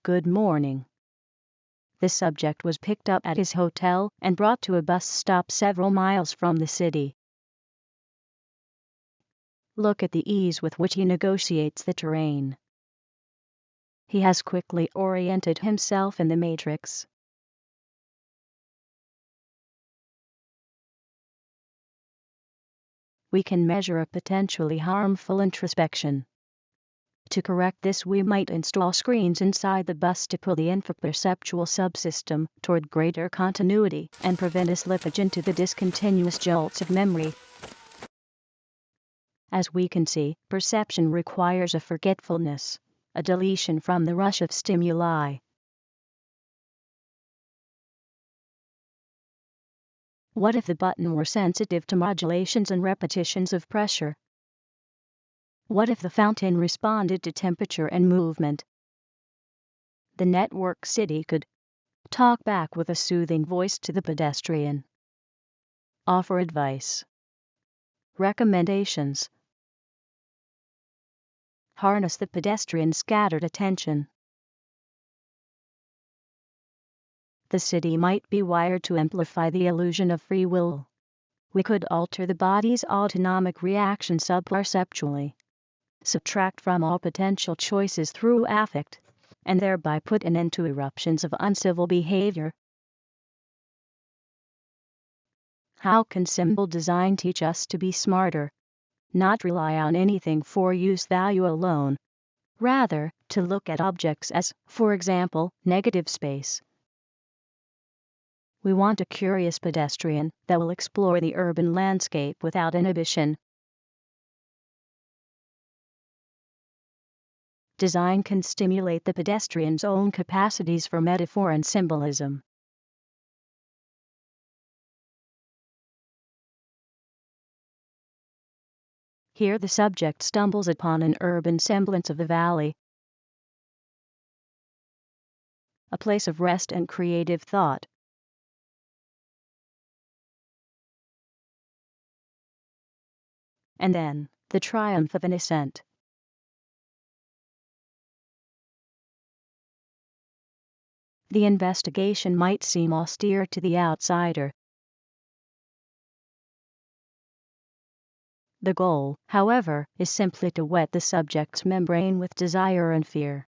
Good morning. The subject was picked up at his hotel and brought to a bus stop several miles from the city. Look at the ease with which he negotiates the terrain. He has quickly oriented himself in the matrix. We can measure a potentially harmful introspection. To correct this, we might install screens inside the bus to pull the infraperceptual subsystem toward greater continuity and prevent a slippage into the discontinuous jolts of memory. As we can see, perception requires a forgetfulness, a deletion from the rush of stimuli. What if the button were sensitive to modulations and repetitions of pressure? What if the fountain responded to temperature and movement? The network city could talk back with a soothing voice to the pedestrian, offer advice, recommendations, harness the pedestrian's scattered attention. The city might be wired to amplify the illusion of free will. We could alter the body's autonomic reaction subperceptually, subtract from all potential choices through affect, and thereby put an end to eruptions of uncivil behavior. How can symbol design teach us to be smarter? Not rely on anything for use value alone. Rather, to look at objects as, for example, negative space. We want a curious pedestrian that will explore the urban landscape without inhibition. Design can stimulate the pedestrian's own capacities for metaphor and symbolism. Here the subject stumbles upon an urban semblance of a valley, a place of rest and creative thought. And then, the triumph of an ascent. The investigation might seem austere to the outsider. The goal, however, is simply to whet the subject's membrane with desire and fear.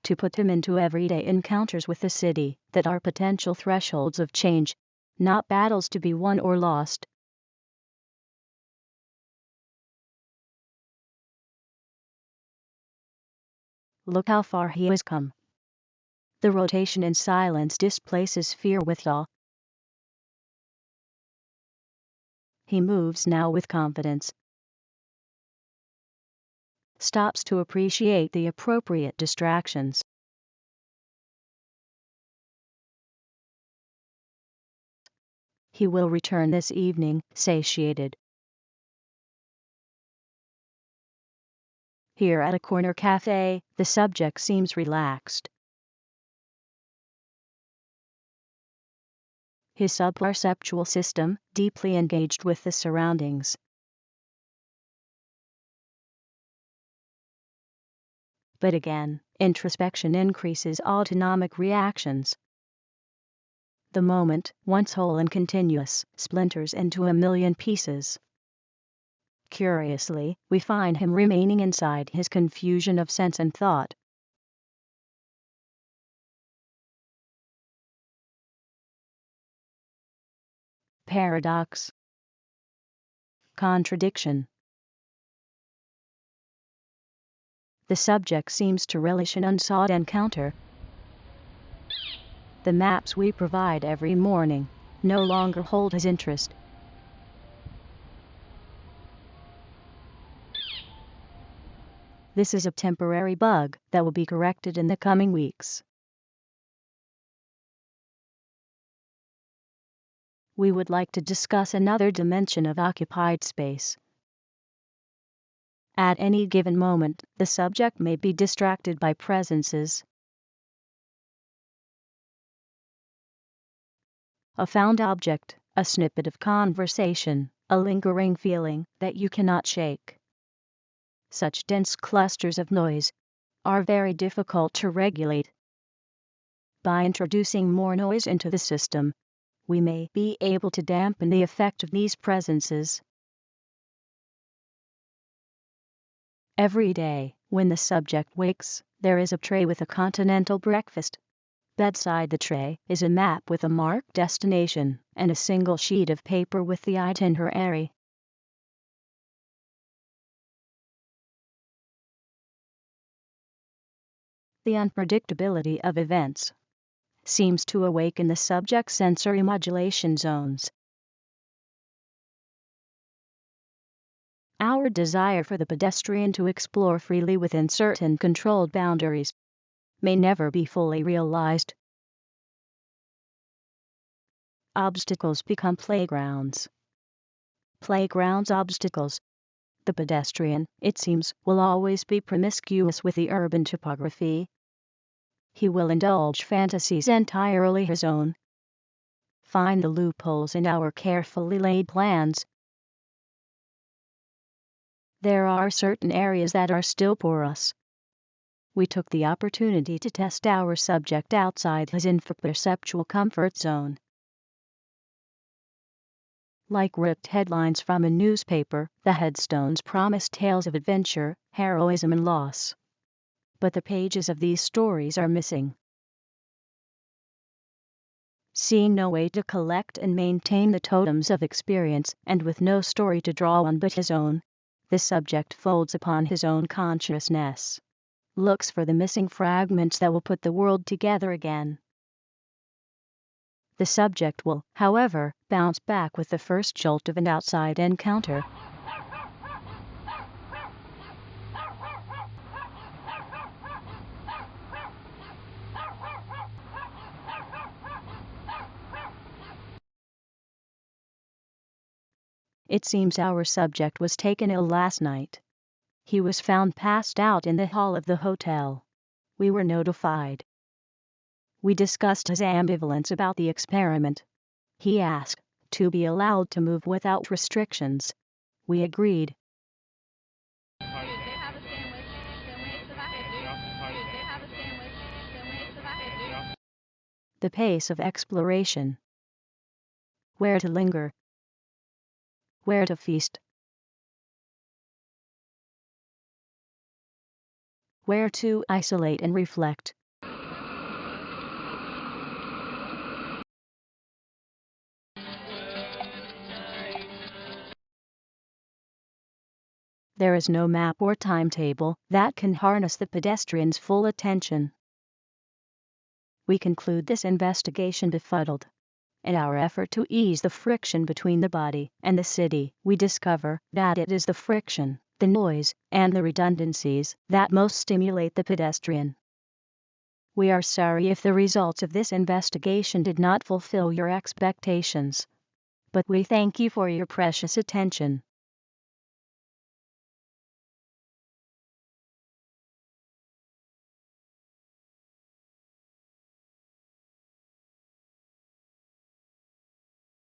To put him into everyday encounters with the city that are potential thresholds of change, not battles to be won or lost. Look how far he has come. The rotation in silence displaces fear with awe. He moves now with confidence. Stops to appreciate the appropriate distractions. He will return this evening, satiated. Here at a corner cafe, the subject seems relaxed. His subperceptual system, deeply engaged with the surroundings. But again, introspection increases autonomic reactions. The moment, once whole and continuous, splinters into a million pieces. Curiously, we find him remaining inside his confusion of sense and thought. Paradox. Contradiction. The subject seems to relish an unsought encounter. The maps we provide every morning no longer hold his interest. This is a temporary bug that will be corrected in the coming weeks. We would like to discuss another dimension of occupied space. At any given moment, the subject may be distracted by presences. A found object, a snippet of conversation, a lingering feeling that you cannot shake. Such dense clusters of noise are very difficult to regulate. By introducing more noise into the system, we may be able to dampen the effect of these presences. Every day, when the subject wakes, there is a tray with a continental breakfast. Bedside the tray is a map with a marked destination and a single sheet of paper with the itinerary. The unpredictability of events seems to awaken the subject's sensory modulation zones. Our desire for the pedestrian to explore freely within certain controlled boundaries may never be fully realized. Obstacles become playgrounds. Playgrounds obstacles. The pedestrian, it seems, will always be promiscuous with the urban topography. He will indulge fantasies entirely his own. Find the loopholes in our carefully laid plans. There are certain areas that are still porous. We took the opportunity to test our subject outside his infraperceptual comfort zone. Like ripped headlines from a newspaper, the headstones promise tales of adventure, heroism and loss. But the pages of these stories are missing. Seeing no way to collect and maintain the totems of experience, and with no story to draw on but his own, the subject folds upon his own consciousness, looks for the missing fragments that will put the world together again. The subject will, however, bounce back with the first jolt of an outside encounter. It seems our subject was taken ill last night. He was found passed out in the hall of the hotel. We were notified. We discussed his ambivalence about the experiment. He asked to be allowed to move without restrictions. We agreed. The pace of exploration. Where to linger. Where to feast. Where to isolate and reflect. There is no map or timetable that can harness the pedestrian's full attention. We conclude this investigation befuddled. In our effort to ease the friction between the body and the city, we discover that it is the friction, the noise, and the redundancies that most stimulate the pedestrian. We are sorry if the results of this investigation did not fulfill your expectations, but we thank you for your precious attention.